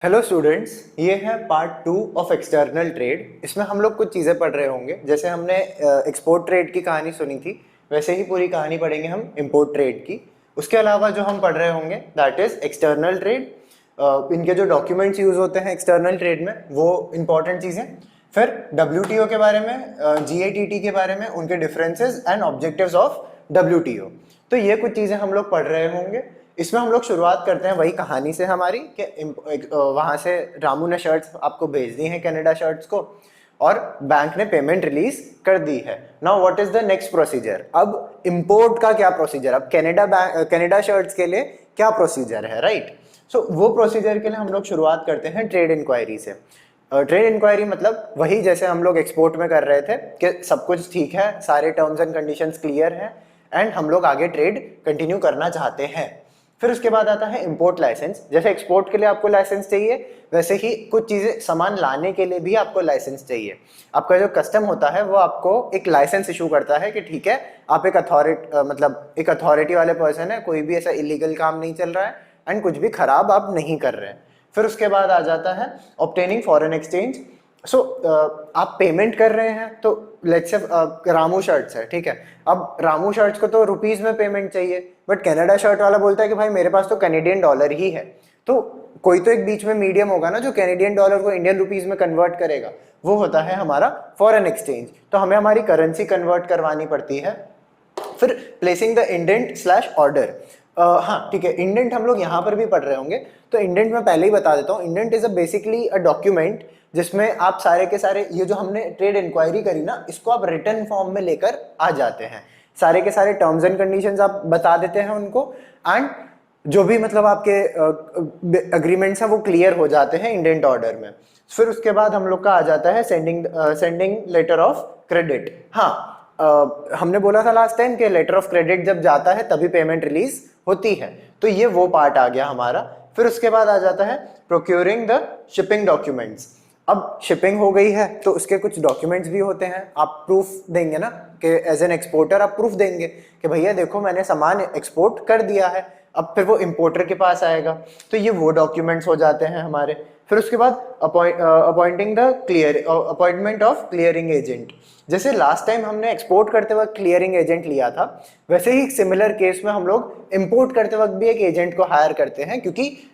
Hello students, ये है part 2 of external trade. इसमें हम लोग कुछ चीज़ें पढ़ रहे होंगे। जैसे हमने एक्सपोर्ट ट्रेड की कहानी सुनी थी, वैसे ही पूरी कहानी पढ़ेंगे हम इंपोर्ट ट्रेड की। उसके अलावा जो हम पढ़ रहे होंगे दैट इज एक्सटर्नल ट्रेड। इनके जो डॉक्यूमेंट्स यूज होते हैं एक्सटर्नल ट्रेड में, वो इंपॉर्टेंट चीज़ें। फिर WTO के बारे में, GATT के बारे में, उनके differences and objectives of WTO। तो ये कुछ चीज़ें हम लोग पढ़ रहे होंगे। इसमें हम लोग शुरुआत करते हैं वही कहानी से हमारी कि वहां से रामू ने शर्ट्स आपको भेज दी हैं, कनाडा शर्ट्स को, और बैंक ने पेमेंट रिलीज कर दी है। Now what is the next procedure? अब इंपोर्ट का क्या प्रोसीजर, अब कनाडा शर्ट्स के लिए क्या प्रोसीजर है, राइट? सो वो प्रोसीजर के लिए हम लोग शुरुआत करते हैं ट्रेड इंक्वायरी से। ट्रेड इंक्वायरी मतलब वही जैसे हम लोग एक्सपोर्ट में कर रहे थे कि सब कुछ ठीक है, सारे टर्म्स एंड कंडीशंस क्लियर हैं एंड हम लोग आगे ट्रेड कंटिन्यू करना चाहते हैं। फिर उसके बाद आता है इंपोर्ट लाइसेंस। जैसे एक्सपोर्ट के लिए आपको लाइसेंस चाहिए, वैसे ही कुछ चीजें सामान लाने के लिए भी आपको लाइसेंस चाहिए। आपका जो कस्टम होता है वो आपको एक लाइसेंस इशू करता है कि ठीक है, आप एक अथॉरिटी वाले पर्सन है, कोई भी ऐसा इलीगल काम नहीं चल रहा है एंड कुछ भी खराब आप नहीं कर रहे हैं। फिर उसके बाद आ जाता है ऑब्टेनिंग फॉरेन एक्सचेंज। सो आप पेमेंट कर रहे हैं, तो लेट्स से रामू शर्ट्स है, ठीक है। अब रामू शर्ट्स को तो रुपीज में पेमेंट चाहिए, बट कनाडा शर्ट वाला बोलता है कि भाई मेरे पास तो कैनेडियन डॉलर ही है। तो कोई तो एक बीच में मीडियम होगा ना, जो कैनेडियन डॉलर को इंडियन रुपीज में कन्वर्ट करेगा, वो होता है हमारा फॉरेन एक्सचेंज। तो हमें हमारी करेंसी कन्वर्ट करवानी पड़ती है। फिर placing the indent slash order. हाँ ठीक है, इंडेंट हम लोग यहाँ पर भी पढ़ रहे होंगे, तो इंडेंट मैं पहले ही बता देता हूँ। Indent is basically a document जिसमें आप सारे के सारे ये जो हमने ट्रेड इंक्वायरी करी ना, इसको आप रिटर्न फॉर्म में लेकर आ जाते हैं। सारे के सारे टर्म्स एंड कंडीशंस आप बता देते हैं उनको, एंड जो भी मतलब आपके अग्रीमेंट्स हैं वो क्लियर हो जाते हैं इंडेंट ऑर्डर में। फिर उसके बाद हम लोग का आ जाता है सेंडिंग लेटर ऑफ क्रेडिट। हाँ, हमने बोला था लास्ट टाइम कि लेटर ऑफ क्रेडिट जब जाता है तभी पेमेंट रिलीज होती है, तो ये वो पार्ट आ गया हमारा। फिर उसके बाद आ जाता है प्रोक्योरिंग द शिपिंग डॉक्यूमेंट्स। अब शिपिंग हो गई है तो उसके कुछ डॉक्यूमेंट्स भी होते हैं, आप प्रूफ देंगे ना कि एज एन एक्सपोर्टर आप प्रूफ देंगे कि भैया देखो मैंने सामान एक्सपोर्ट कर दिया है। अब फिर वो इंपोर्टर के पास आएगा, तो ये वो डॉक्यूमेंट्स हो जाते हैं हमारे। फिर उसके बाद अपॉइंटमेंट ऑफ क्लियरिंग एजेंट। जैसे लास्ट टाइम हमने एक्सपोर्ट करते वक्त क्लियरिंग एजेंट लिया था, वैसे ही सिमिलर केस में हम लोग इंपोर्ट करते वक्त भी एक एजेंट को हायर करते हैं, क्योंकि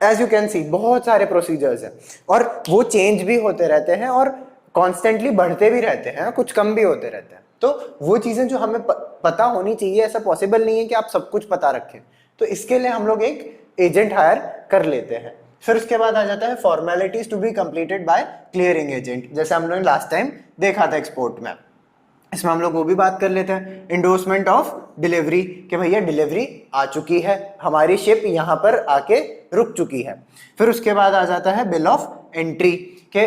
एज यू कैन सी बहुत सारे प्रोसीजर्स हैं और वो चेंज भी होते रहते हैं और कॉन्स्टेंटली बढ़ते भी रहते हैं, कुछ कम भी होते रहते हैं। तो वो चीजें जो हमें पता होनी चाहिए, ऐसा पॉसिबल नहीं है कि आप सब कुछ पता रखें, तो इसके लिए हम लोग एक एजेंट हायर कर लेते हैं। फिर उसके बाद आ जाता है formalities to be completed by clearing agent, जैसे हम लोग लास्ट टाइम देखा था एक्सपोर्ट में। इसमें हम लोग वो भी बात कर लेते हैं, इंडोर्समेंट ऑफ डिलीवरी, कि भैया डिलीवरी आ चुकी है, हमारी शिप यहाँ पर आके रुक चुकी है। फिर उसके बाद आ जाता है बिल ऑफ एंट्री, के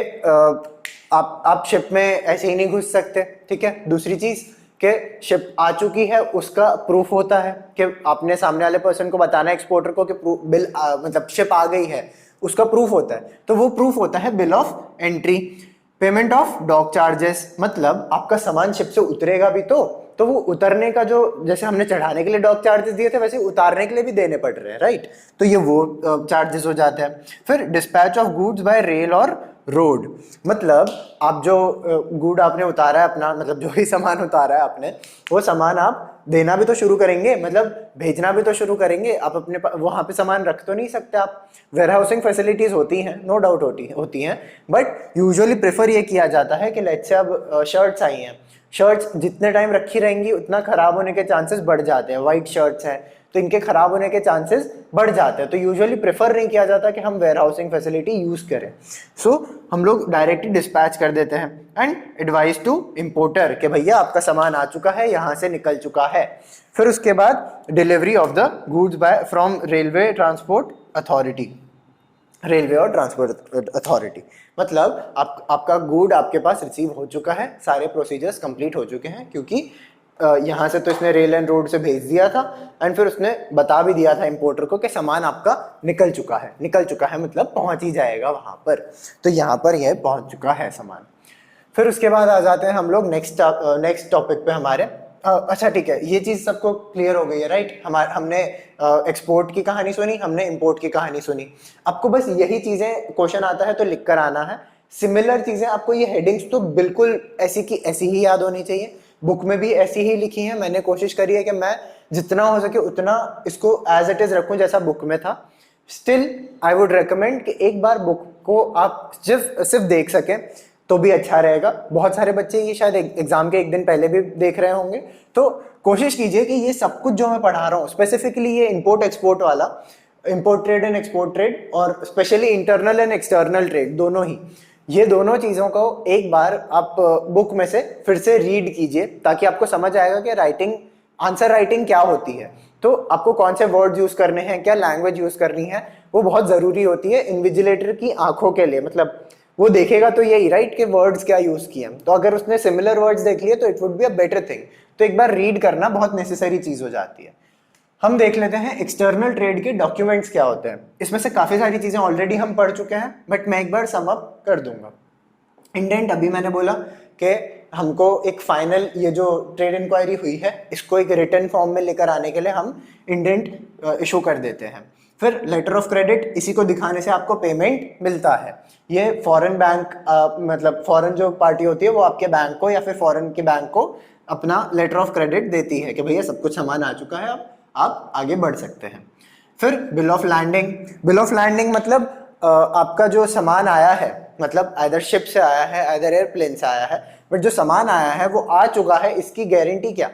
आप शिप में ऐसे ही नहीं घुस सकते, ठीक है। दूसरी चीज कि शिप आ चुकी है उसका प्रूफ होता है कि आपने सामने वाले पर्सन को बताना है, एक्सपोर्टर को, कि बिल मतलब शिप आ गई है, उसका प्रूफ होता है, तो वो प्रूफ होता है bill of entry. Payment of dock charges, मतलब आपका सामान शिप से उतरेगा भी तो वो उतरने का जो, जैसे हमने चढ़ाने के लिए डॉक चार्जेस दिए थे, वैसे उतारने के लिए भी देने पड़ रहे हैं, राइट? तो ये वो चार्जेस हो जाते हैं। फिर dispatch of goods by rail और रोड, मतलब आप जो गुड आपने उतारा है अपना, मतलब जो भी सामान उतारा है आपने, वो सामान आप देना भी तो शुरू करेंगे, मतलब भेजना भी तो शुरू करेंगे। आप अपने वहां पे सामान रख तो नहीं सकते आप। वेयर हाउसिंग फैसिलिटीज होती हैं, नो डाउट होती हैं, बट यूजुअली प्रेफर ये किया जाता है कि लेट्स से अब शर्ट्स आई हैं, शर्ट्स जितने टाइम रखी रहेंगी उतना खराब होने के चांसेस बढ़ जाते हैं। वाइट शर्ट्स हैं तो इनके खराब होने के चांसेस बढ़ जाते हैं, तो यूजुअली प्रेफर नहीं किया जाता कि हम वेयर हाउसिंग फैसिलिटी यूज करें। सो हम लोग डायरेक्टली डिस्पैच कर देते हैं। एंड एडवाइस टू इंपोर्टर कि भैया आपका सामान आ चुका है, यहाँ से निकल चुका है। फिर उसके बाद delivery of the goods by from railway transport authority, railway और ट्रांसपोर्ट अथॉरिटी, मतलब आपका गुड आपके पास रिसीव हो चुका है, सारे प्रोसीजर्स कंप्लीट हो चुके हैं, क्योंकि यहाँ से तो इसने रेल एंड रोड से भेज दिया था एंड फिर उसने बता भी दिया था इंपोर्टर को कि सामान आपका निकल चुका है, मतलब पहुंच ही जाएगा वहां पर। तो यहाँ पर यह पहुंच चुका है सामान। फिर उसके बाद आ जाते हैं हम लोग नेक्स्ट टॉपिक पे हमारे, अच्छा ठीक है, ये चीज सबको क्लियर हो गई है राइट। हमने एक्सपोर्ट की कहानी सुनी, हमने इंपोर्ट की कहानी सुनी। आपको बस यही चीजें क्वेश्चन आता है तो लिख कर आना है। सिमिलर चीजें आपको, ये हेडिंग्स तो बिल्कुल ऐसी की ऐसी ही याद होनी चाहिए, बुक में भी ऐसी ही लिखी है। मैंने कोशिश करी है कि मैं जितना हो सके उतना इसको एज इट इज रखूं जैसा बुक में था। स्टिल आई वुड रेकमेंड कि एक बार बुक को आप सिर्फ देख सकें तो भी अच्छा रहेगा। बहुत सारे बच्चे ये शायद एग्जाम के एक दिन पहले भी देख रहे होंगे, तो कोशिश कीजिए कि ये सब कुछ जो मैं पढ़ा रहा हूँ, स्पेसिफिकली ये इंपोर्ट एक्सपोर्ट वाला, import trade and export trade, और specially internal and external trade, दोनों ही, ये दोनों चीज़ों को एक बार आप बुक में से फिर से रीड कीजिए, ताकि आपको समझ आएगा कि राइटिंग, आंसर राइटिंग क्या होती है। तो आपको कौन से वर्ड यूज करने हैं, क्या लैंग्वेज यूज करनी है, वो बहुत जरूरी होती है इन्विजिलेटर की आंखों के लिए। मतलब वो देखेगा तो यही राइट के वर्ड्स क्या यूज किए हैं, तो अगर उसने सिमिलर वर्ड्स देख लिए तो it would be a better thing. तो एक बार रीड करना बहुत नेसेसरी चीज हो जाती है। हम देख लेते हैं एक्सटर्नल ट्रेड के डॉक्यूमेंट्स क्या होते हैं। इसमें से काफी सारी चीजें ऑलरेडी हम पढ़ चुके हैं, बट मैं एक बार सम अप कर दूंगा। इंडेंट, अभी मैंने बोला कि हमको एक फाइनल, ये जो ट्रेड इंक्वायरी हुई है इसको एक रिटर्न फॉर्म में लेकर आने के लिए हम इंडेंट इशू कर देते हैं। फिर लेटर ऑफ क्रेडिट, इसी को दिखाने से आपको पेमेंट मिलता है। ये फॉरेन बैंक, मतलब फॉरेन जो पार्टी होती है वो आपके बैंक को या फिर फॉरेन के बैंक को अपना लेटर ऑफ क्रेडिट देती है कि भैया सब कुछ सामान आ चुका है, अब आप आगे बढ़ सकते हैं। फिर bill of landing. Bill of landing मतलब आपका जो सामान आया है, मतलब आइदर शिप से आया है, आइदर एयरप्लेन से आया है, बट जो सामान आया है वो आ चुका है, इसकी गारंटी क्या,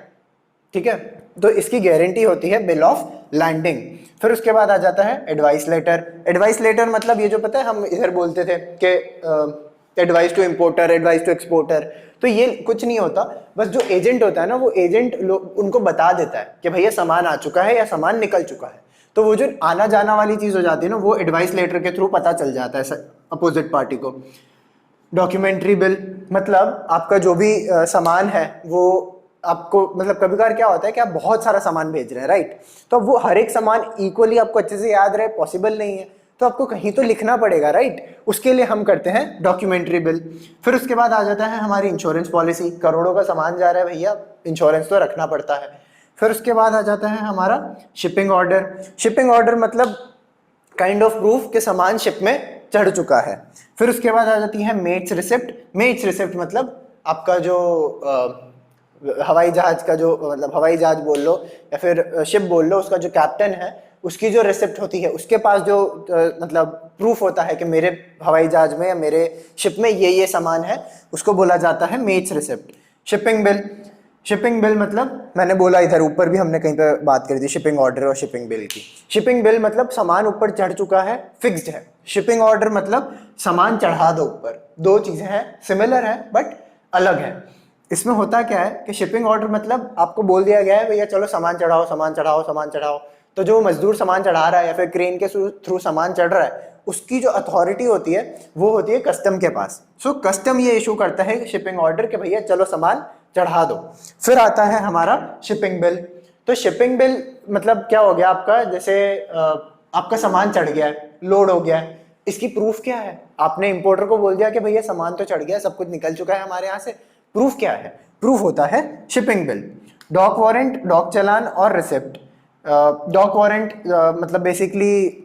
ठीक है, तो इसकी गारंटी होती है बिल ऑफ लैंडिंग। फिर उसके बाद आ जाता है एडवाइस लेटर। एडवाइस लेटर मतलब ये जो पता है हम इधर बोलते थे कि advice to importer, advice to exporter, तो ये कुछ नहीं होता। बस जो एजेंट होता है ना, वो एजेंट उनको बता देता है कि भैया सामान आ चुका है या सामान निकल चुका है। तो वो जो आना जाना वाली चीज हो जाती है ना, वो एडवाइस लेटर के थ्रू पता चल जाता है अपोजिट पार्टी को। डॉक्यूमेंट्री बिल मतलब आपका जो भी सामान है वो आपको, मतलब कभी कभार क्या होता है कि आप बहुत सारा सामान भेज रहे हैं राइट, तो वो हर एक सामान इक्वली आपको अच्छे से याद रहे पॉसिबल नहीं है, तो आपको कहीं तो लिखना पड़ेगा राइट। उसके लिए हम करते हैं डॉक्यूमेंट्री बिल। फिर उसके बाद आ जाता है हमारी इंश्योरेंस पॉलिसी। करोड़ों का सामान जा रहा है भैया, इंश्योरेंस तो रखना पड़ता है। फिर उसके बाद आ जाता है हमारा शिपिंग ऑर्डर। शिपिंग ऑर्डर मतलब काइंड ऑफ प्रूफ कि सामान शिप में चढ़ चुका है। फिर उसके बाद आ जाती है मेट्स रिसिप्ट। मेट्स रिसिप्ट मतलब आपका जो हवाई जहाज का जो, मतलब हवाई जहाज बोल लो या फिर शिप बोल लो, उसका जो कैप्टन है उसकी जो रिसिप्ट होती है, उसके पास जो मतलब प्रूफ होता है कि मेरे हवाई जहाज में या मेरे शिप में ये सामान है, उसको बोला जाता है mate's receipt. Shipping bill. Shipping bill मतलब मैंने बोला, इधर ऊपर भी हमने कहीं पे बात करी थी शिपिंग ऑर्डर और शिपिंग बिल की। शिपिंग बिल मतलब सामान ऊपर चढ़ चुका है, फिक्स्ड है। शिपिंग ऑर्डर मतलब सामान चढ़ा दो ऊपर। दो चीजें हैं, सिमिलर है बट अलग है। इसमें होता क्या है कि शिपिंग ऑर्डर मतलब आपको बोल दिया गया है भैया चलो सामान चढ़ाओ, सामान चढ़ाओ, सामान चढ़ाओ, तो जो मजदूर सामान चढ़ा रहा है या फिर क्रेन के थ्रू सामान चढ़ रहा है, उसकी जो अथॉरिटी होती है वो होती है कस्टम के पास। सो कस्टम ये इशू करता है शिपिंग ऑर्डर कि भैया चलो सामान चढ़ा दो। फिर आता है हमारा शिपिंग बिल। तो शिपिंग बिल मतलब क्या हो गया आपका, जैसे आपका सामान चढ़ गया है, लोड हो गया है, इसकी प्रूफ क्या है? आपने इंपोर्टर को बोल दिया कि भैया सामान तो चढ़ गया, सब कुछ निकल चुका है हमारे यहाँ से, प्रूफ क्या है? प्रूफ होता है shipping bill. Dock warrant, dock challan और रिसिप्ट। डॉक वारंट मतलब बेसिकली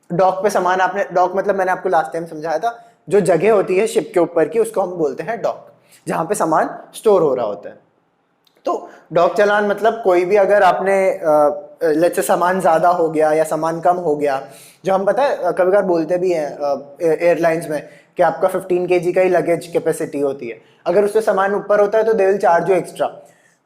डॉक पे सामान आपने, डॉक मतलब मैंने आपको लास्ट टाइम समझाया था, जो जगह होती है शिप के ऊपर की उसको हम बोलते हैं डॉक, जहां पे सामान स्टोर हो रहा होता है। तो डॉक चालान मतलब कोई भी अगर आपने लेट्स से सामान ज्यादा हो गया या सामान कम हो गया, जो हम पता है कभी कभार बोलते भी हैं एयरलाइंस में कि आपका 15 kg का ही लगेज कैपेसिटी होती है, अगर उससे सामान ऊपर होता है तो they will charge you extra.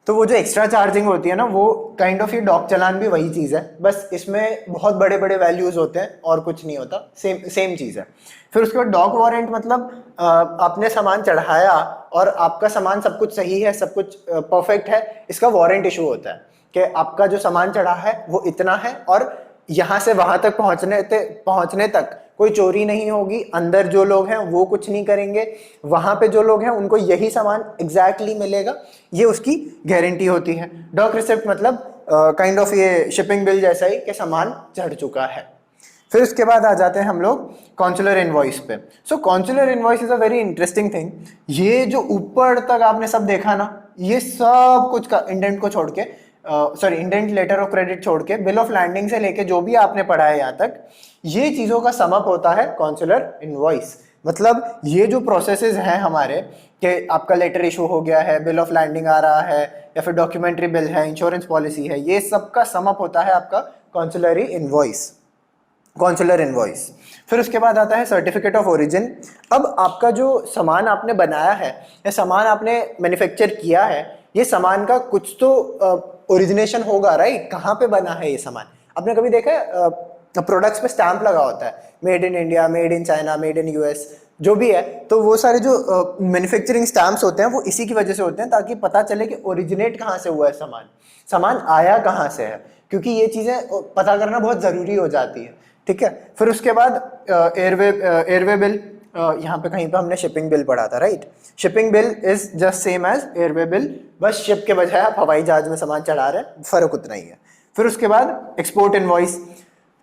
तो वो जो एक्स्ट्रा चार्जिंग होती है ना, वो काइंड ऑफ ये डॉक चालान भी वही चीज़ है, बस इसमें बहुत बड़े बड़े वैल्यूज होते हैं और कुछ नहीं होता, सेम चीज़ है। फिर उसके बाद डॉक वारंट मतलब आपने सामान चढ़ाया और आपका सामान सब कुछ सही है, सब कुछ परफेक्ट है, इसका वारंट इशू होता है कि आपका जो सामान चढ़ा है वो इतना है और यहाँ से वहां तक पहुंचने तक कोई चोरी नहीं होगी, अंदर जो लोग हैं वो कुछ नहीं करेंगे, वहां पे जो लोग हैं उनको यही सामान एग्जैक्टली मिलेगा, ये उसकी गारंटी होती है। डॉक रिसिप्ट मतलब काइंड ऑफ ये शिपिंग बिल जैसा ही कि सामान चढ़ चुका है। फिर उसके बाद आ जाते हैं हम लोग कॉन्सुलर इनवॉइस पे। So consular invoice is a very interesting thing. ये जो ऊपर तक आपने सब देखा ना, ये सब कुछ का इंडेंट को छोड़ के, sorry indent letter of credit छोड़ के, बिल ऑफ लैंडिंग से लेके जो भी आपने पढ़ा है यहाँ तक, ये चीज़ों का समअप होता है कॉन्सुलर इनवॉइस। मतलब ये जो प्रोसेसेस हैं हमारे, कि आपका लेटर इशू हो गया है, बिल ऑफ लैंडिंग आ रहा है, या फिर डॉक्यूमेंट्री बिल है, इंश्योरेंस पॉलिसी है, ये सब का समअप होता है आपका कॉन्सुलरी इनवॉइस, कॉन्सुलर इनवॉइस। फिर उसके बाद आता है सर्टिफिकेट ऑफ ओरिजिन। अब आपका जो सामान आपने बनाया है या सामान आपने मैन्युफैक्चर किया है, ये सामान का कुछ तो ओरिजिनेशन होगा, राइट? कहाँ पे बना है ये सामान? आपने कभी देखा है प्रोडक्ट्स पे स्टैंप लगा होता है, made in India, made in China, made in US, जो भी है, तो वो सारे जो मैन्युफैक्चरिंग स्टैम्प्स होते हैं वो इसी की वजह से होते हैं, ताकि पता चले कि ओरिजिनेट कहाँ से हुआ है सामान, सामान आया कहाँ से है, क्योंकि ये चीज़ें पता करना बहुत ज़रूरी हो जाती है, ठीक है? फिर उसके बाद एयरवे बिल, यहाँ पे कहीं पे हमने शिपिंग बिल पढ़ा था, right? Shipping bill is just same as airway bill, बस शिप के बजाय आप हवाई जहाज में सामान चढ़ा रहे हैं, फर्क उतना ही है। फिर उसके बाद एक्सपोर्ट इनवॉइस,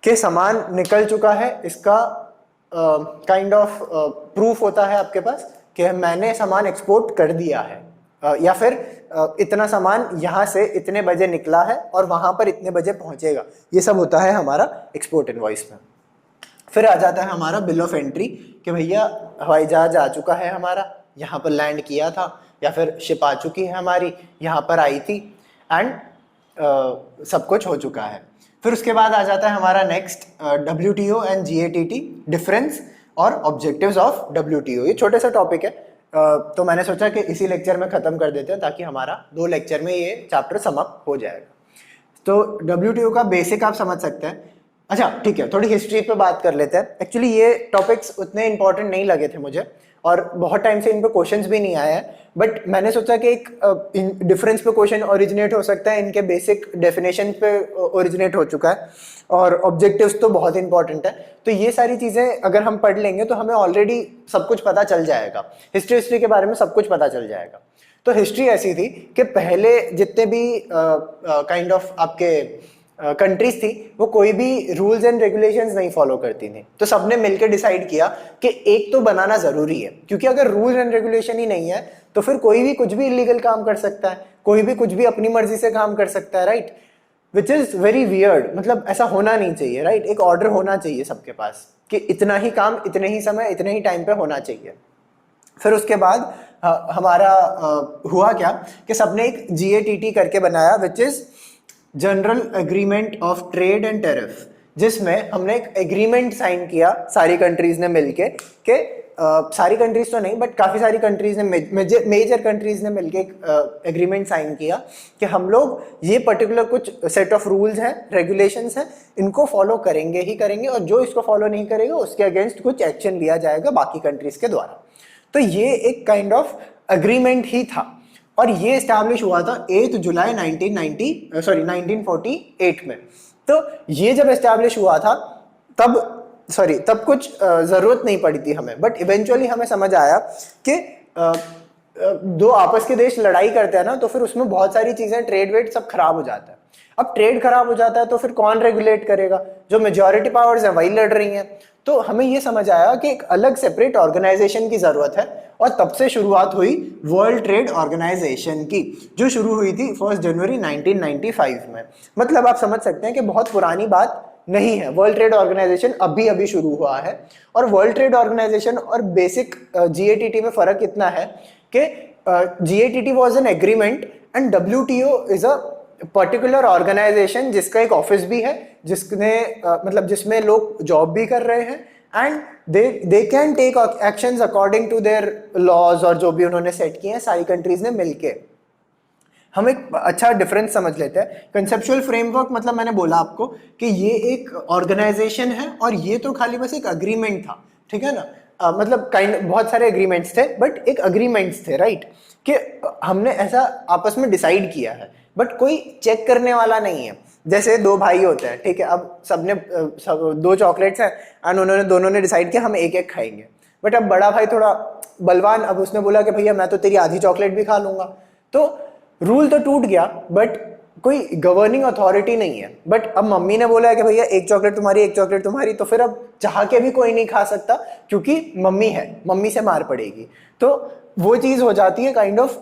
के सामान निकल चुका है, इसका काइंड ऑफ प्रूफ होता है आपके पास कि मैंने सामान एक्सपोर्ट कर दिया है, या फिर इतना सामान यहाँ से इतने बजे निकला है और वहाँ पर इतने बजे पहुँचेगा, ये सब होता है हमारा एक्सपोर्ट इनवॉइस में। फिर आ जाता है हमारा बिल ऑफ एंट्री, कि भैया हवाई जहाज आ चुका है हमारा, यहाँ पर लैंड किया था, या फिर शिप आ चुकी है हमारी, यहाँ पर आई थी, एंड सब कुछ हो चुका है। फिर उसके बाद आ जाता है हमारा next WTO and GATT, difference और ऑब्जेक्टिव्स ऑफ WTO। ये छोटे सा टॉपिक है, तो मैंने सोचा कि इसी लेक्चर में ख़त्म कर देते हैं, ताकि हमारा 2 लेक्चर में ये चैप्टर समअप हो जाएगा। तो WTO का बेसिक आप समझ सकते हैं। अच्छा ठीक है, थोड़ी हिस्ट्री पे बात कर लेते हैं। एक्चुअली ये टॉपिक्स उतने इंपॉर्टेंट नहीं लगे थे मुझे, और बहुत टाइम से इन पे क्वेश्चंस भी नहीं आए हैं, बट मैंने सोचा कि एक डिफरेंस पे क्वेश्चन ओरिजिनेट हो सकता है, इनके बेसिक डेफिनेशन पे ओरिजिनेट हो चुका है, और ऑब्जेक्टिव्स तो बहुत इंपॉर्टेंट है। तो ये सारी चीज़ें अगर हम पढ़ लेंगे तो हमें ऑलरेडी सब कुछ पता चल जाएगा, हिस्ट्री के बारे में सब कुछ पता चल जाएगा। तो हिस्ट्री ऐसी थी कि पहले जितने भी काइंड ऑफ आपके कंट्रीज थी, वो कोई भी रूल्स एंड रेगुलेशंस नहीं फॉलो करती थी, तो सबने मिलकर डिसाइड किया कि एक तो बनाना जरूरी है, क्योंकि अगर रूल्स एंड रेगुलेशन ही नहीं है तो फिर कोई भी कुछ भी इलीगल काम कर सकता है, कोई भी कुछ भी अपनी मर्जी से काम कर सकता है, right? Which is very weird. मतलब ऐसा होना नहीं चाहिए, राइट? एक ऑर्डर होना चाहिए सबके पास कि इतना ही काम इतने ही समय इतने ही टाइम पे होना चाहिए। फिर उसके बाद हमारा हुआ क्या कि सबने एक GATT करके बनाया, which is general agreement of trade and tariff, जिसमें हमने एक एग्रीमेंट साइन किया सारी कंट्रीज ने मिलके, के सारी कंट्रीज तो नहीं बट काफ़ी सारी कंट्रीज ने, मेजर कंट्रीज ने मिलके एक एग्रीमेंट साइन किया कि हम लोग ये पर्टिकुलर कुछ सेट ऑफ रूल्स हैं, रेगुलेशंस हैं, इनको फॉलो करेंगे ही करेंगे, और जो इसको फॉलो नहीं करेगा उसके अगेंस्ट कुछ एक्शन लिया जाएगा बाकी कंट्रीज के द्वारा। तो ये एक काइंड ऑफ एग्रीमेंट ही था, और ये एस्टैब्लिश हुआ था 8 जुलाई 1948 में। तो ये जब एस्टैब्लिश हुआ था तब कुछ ज़रूरत नहीं पड़ी थी हमें, बट इवेंचुअली हमें समझ आया कि दो आपस के देश लड़ाई करते हैं ना, तो फिर उसमें बहुत सारी चीज़ें, ट्रेड वेड सब खराब हो जाता है। अब ट्रेड खराब हो जाता है तो फिर कौन रेगुलेट करेगा? जो मेजॉरिटी पावर्स हैं वही लड़ रही हैं। तो हमें ये समझ आया कि एक अलग सेपरेट ऑर्गेनाइजेशन की ज़रूरत है, और तब से शुरुआत हुई वर्ल्ड ट्रेड ऑर्गेनाइजेशन की, जो शुरू हुई थी 1 जनवरी 1995 में। मतलब आप समझ सकते हैं कि बहुत पुरानी बात नहीं है, वर्ल्ड ट्रेड ऑर्गेनाइजेशन अभी अभी शुरू हुआ है। और वर्ल्ड ट्रेड ऑर्गेनाइजेशन और बेसिक GATT में फ़र्क इतना है कि GATT was an agreement and WTO is a particular organisation, जिसका एक ऑफिस भी है, जिसने मतलब जिसमें लोग जॉब भी कर रहे हैं, and they can take actions according to their laws, और जो भी उन्होंने सेट किए हैं सारी कंट्रीज ने मिलके। हम एक अच्छा डिफरेंस समझ लेते हैं। कंसेप्चुअल फ्रेमवर्क मतलब मैंने बोला आपको कि ये एक ऑर्गेनाइजेशन है, और ये तो खाली बस एक अग्रीमेंट था, ठीक है ना? मतलब बहुत सारे एग्रीमेंट्स थे, बट एक अग्रीमेंट्स थे, राइट? कि हमने ऐसा आपस में डिसाइड किया है, बट कोई चेक करने वाला नहीं है। जैसे 2 भाई होते हैं, ठीक है, अब सबने 2 चॉकलेट्स हैं, एंड उन्होंने दोनों ने डिसाइड किया हम एक एक खाएंगे, बट अब बड़ा भाई थोड़ा बलवान, अब उसने बोला कि भैया मैं तो तेरी आधी चॉकलेट भी खा लूंगा। तो रूल तो टूट गया, बट कोई गवर्निंग अथॉरिटी नहीं है। बट अब मम्मी ने बोला है कि भैया एक चॉकलेट तुम्हारी, एक चॉकलेट तुम्हारी, तो फिर अब चाह के भी कोई नहीं खा सकता क्योंकि मम्मी है, मम्मी से मार पड़ेगी। तो वो चीज हो जाती है काइंड ऑफ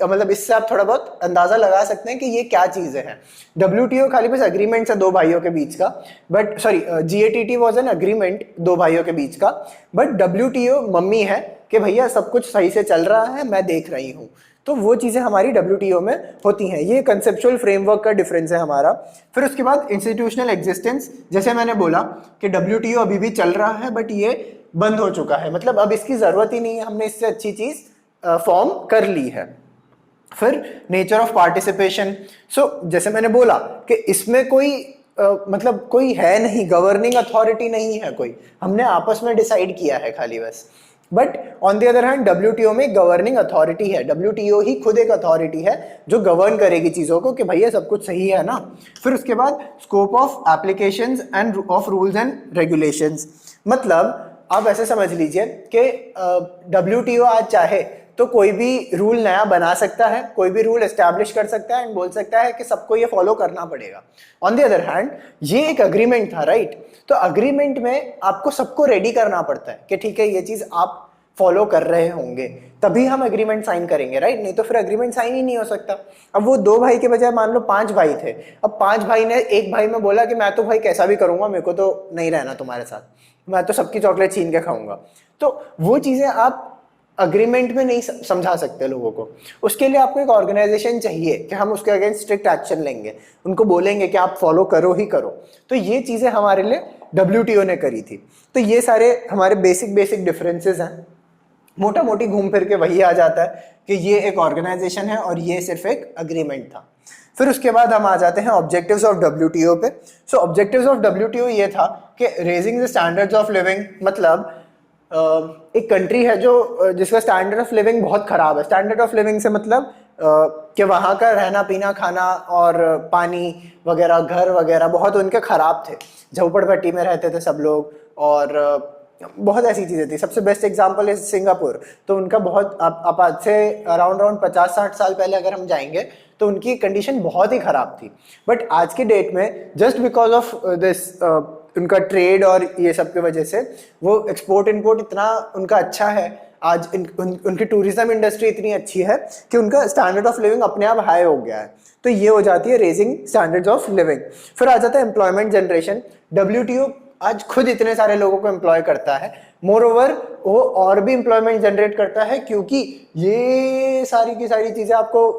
मतलब इससे आप थोड़ा बहुत अंदाजा लगा सकते हैं कि ये क्या चीजें हैं। WTO खाली बस अग्रीमेंट है दो भाइयों के बीच का, but sorry GATT was an agreement दो भाइयों के बीच का, बट WTO मम्मी है कि भैया सब कुछ सही से चल रहा है, मैं देख रही हूँ। तो वो चीजें हमारी WTO में होती हैं। ये कंसेप्चुअल फ्रेमवर्क का डिफरेंस है हमारा। फिर उसके बाद इंस्टीट्यूशनल एग्जिस्टेंस, जैसे मैंने बोला कि WTO अभी भी चल रहा है बट ये बंद हो चुका है, मतलब अब इसकी जरूरत ही नहीं है, हमने इससे अच्छी चीज फॉर्म कर ली है। फिर नेचर ऑफ पार्टिसिपेशन, सो जैसे मैंने बोला कि इसमें कोई मतलब कोई है नहीं, गवर्निंग अथॉरिटी नहीं है कोई, हमने आपस में डिसाइड किया है खाली बस। But on the other hand WTO में गवर्निंग अथॉरिटी है, WTO ही खुद एक अथॉरिटी है जो गवर्न करेगी चीजों को कि भैया सब कुछ सही है ना। फिर उसके बाद scope of applications end of rules and regulations, मतलब आप ऐसे समझ लीजिए कि WTO आज चाहे तो कोई भी रूल नया बना सकता है, कोई भी रूल एस्टैब्लिश कर सकता है एंड बोल सकता है कि सबको ये फॉलो करना पड़ेगा। ऑन द अदर हैंड ये एक अग्रीमेंट था, राइट? तो अग्रीमेंट में आपको सबको रेडी करना पड़ता है कि ठीक है ये चीज आप फॉलो कर रहे होंगे तभी हम एग्रीमेंट साइन करेंगे, राइट? नहीं तो फिर एग्रीमेंट साइन ही नहीं हो सकता। अब वो दो भाई के बजाय मान लो 5 भाई थे, अब 5 भाई ने एक भाई में बोला कि मैं तो भाई कैसा भी करूंगा, मेरे को तो नहीं रहना तुम्हारे साथ, मैं तो सबकी चॉकलेट छीन के खाऊंगा। तो वो चीजें आप अग्रीमेंट में नहीं समझा सकते लोगों को। उसके लिए आपको एक ऑर्गेनाइजेशन चाहिए कि हम उसके अगेंस्ट स्ट्रिक्ट एक्शन लेंगे, उनको बोलेंगे कि आप फॉलो करो ही करो। तो ये चीजें हमारे लिए WTO ने करी थी। तो ये सारे हमारे बेसिक डिफरेंसेस हैं। मोटा मोटी घूम फिर के वही आ जाता है कि ये एक ऑर्गेनाइजेशन है और ये सिर्फ एक अग्रीमेंट था। फिर उसके बाद हम आ जाते हैं ऑब्जेक्टिव्स ऑफ WTO पे। सो ऑब्जेक्टिव्स ऑफ WTO ये था कि raising the standards of living, मतलब एक कंट्री है जो जिसका स्टैंडर्ड ऑफ लिविंग बहुत खराब है। स्टैंडर्ड ऑफ लिविंग से मतलब कि वहाँ का रहना पीना खाना और पानी वगैरह घर वगैरह बहुत उनके खराब थे, झोपड़पट्टी में रहते थे सब लोग और बहुत ऐसी चीज़ें थी। सबसे बेस्ट एग्जांपल है सिंगापुर। तो उनका बहुत आप आज से अराउंड 50-60 साल पहले अगर हम जाएंगे तो उनकी कंडीशन बहुत ही ख़राब थी। बट आज की डेट में जस्ट बिकॉज ऑफ दिस उनका ट्रेड और ये सब की वजह से वो एक्सपोर्ट इंपोर्ट इतना उनका अच्छा है, आज उनकी टूरिज्म इंडस्ट्री इतनी अच्छी है कि उनका स्टैंडर्ड ऑफ लिविंग अपने आप हाई हो गया है। तो ये हो जाती है रेजिंग स्टैंडर्ड्स ऑफ लिविंग। फिर आ जाता है एम्प्लॉयमेंट जनरेशन। WTO आज खुद इतने सारे लोगों को एम्प्लॉय करता है, मोर ओवर वो और भी एम्प्लॉयमेंट जनरेट करता है क्योंकि ये सारी की सारी चीजें आपको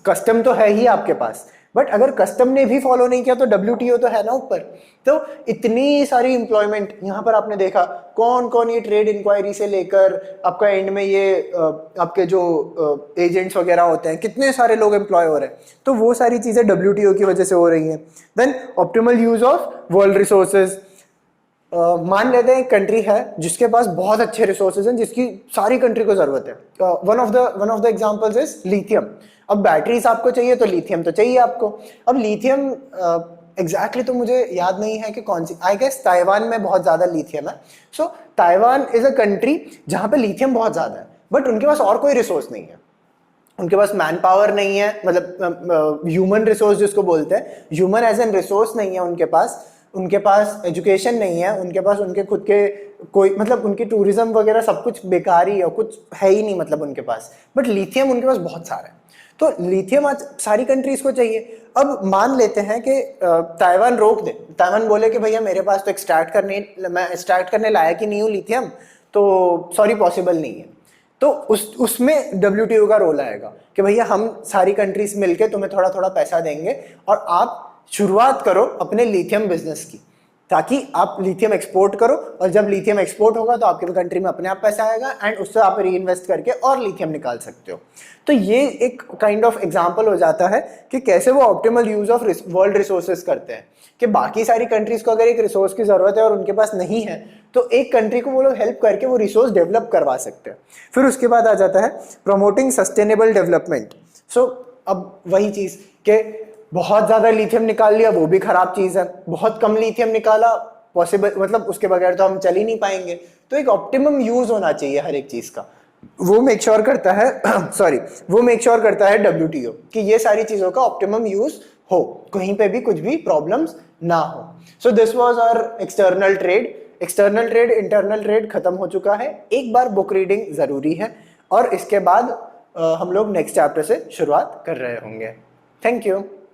कस्टम तो है ही आपके पास, बट अगर कस्टम ने भी फॉलो नहीं किया तो WTO तो है ना ऊपर। तो इतनी सारी एम्प्लॉयमेंट यहाँ पर आपने देखा कौन कौन ये ट्रेड इंक्वायरी से लेकर आपका एंड में ये आपके जो एजेंट्स वगैरह होते हैं कितने सारे लोग एम्प्लॉय हो रहे हैं। तो वो सारी चीजें WTO की वजह से हो रही हैं। Then optimal use of world resources. मान लेते हैं एक कंट्री है जिसके पास बहुत अच्छे रिसोर्सेज हैं जिसकी सारी कंट्री को जरूरत है। One of the examples is lithium. अब बैटरीज आपको चाहिए तो लिथियम तो चाहिए आपको। अब लिथियम एग्जैक्टली तो मुझे याद नहीं है कि कौन सी, आई गेस ताइवान में बहुत ज्यादा लिथियम है। सो ताइवान इज अ कंट्री जहां पे लिथियम बहुत ज्यादा है बट उनके पास और कोई रिसोर्स नहीं है। उनके पास मैन पावर नहीं है, मतलब ह्यूमन रिसोर्स जिसको बोलते हैं, ह्यूमन एज एन रिसोर्स नहीं है उनके पास। उनके पास एजुकेशन नहीं है, उनके पास उनके खुद के कोई मतलब उनकी टूरिज्म वगैरह सब कुछ बेकार ही है, कुछ है ही नहीं मतलब उनके पास। बट लिथियम उनके पास बहुत सारा है। तो लिथियम आज सारी कंट्रीज को चाहिए। अब मान लेते हैं कि ताइवान रोक दे, ताइवान बोले कि भैया मेरे पास तो मैं एक्सट्रैक्ट करने लायक ही नहीं हूँ लिथियम, तो सॉरी पॉसिबल नहीं है। तो उसमें WTO का रोल आएगा कि भैया हम सारी कंट्रीज मिलके तुम्हें थोड़ा थोड़ा पैसा देंगे और आप शुरुआत करो अपने लिथियम बिजनेस की, ताकि आप लिथियम एक्सपोर्ट करो और जब लिथियम एक्सपोर्ट होगा तो आपके कंट्री में अपने आप पैसा आएगा एंड उससे आप री इन्वेस्ट करके और लिथियम निकाल सकते हो। तो ये एक काइंड ऑफ एग्जांपल हो जाता है कि कैसे वो optimal use of world resources करते हैं। कि बाकी सारी कंट्रीज को अगर एक रिसोर्स की जरूरत है और उनके पास नहीं है तो एक कंट्री को वो लोग हेल्प करके वो रिसोर्स डेवलप करवा सकते हैं। फिर उसके बाद आ जाता है प्रमोटिंग सस्टेनेबल डेवलपमेंट। सो अब वही चीज के बहुत ज्यादा लिथियम निकाल लिया वो भी खराब चीज है, बहुत कम लिथियम निकाला पॉसिबल मतलब उसके बगैर तो हम चल ही नहीं पाएंगे। तो एक ऑप्टिमम यूज होना चाहिए हर एक चीज का। वो मेक श्योर करता है सॉरी वो मेक श्योर करता है WTO कि ये सारी चीजों का ऑप्टिमम यूज हो, कहीं पे भी कुछ भी प्रॉब्लम्स ना हो। So this was our external trade. External trade internal trade खत्म हो चुका है। एक बार बुक रीडिंग जरूरी है और इसके बाद हम लोग नेक्स्ट चैप्टर से शुरुआत कर रहे होंगे। Thank you.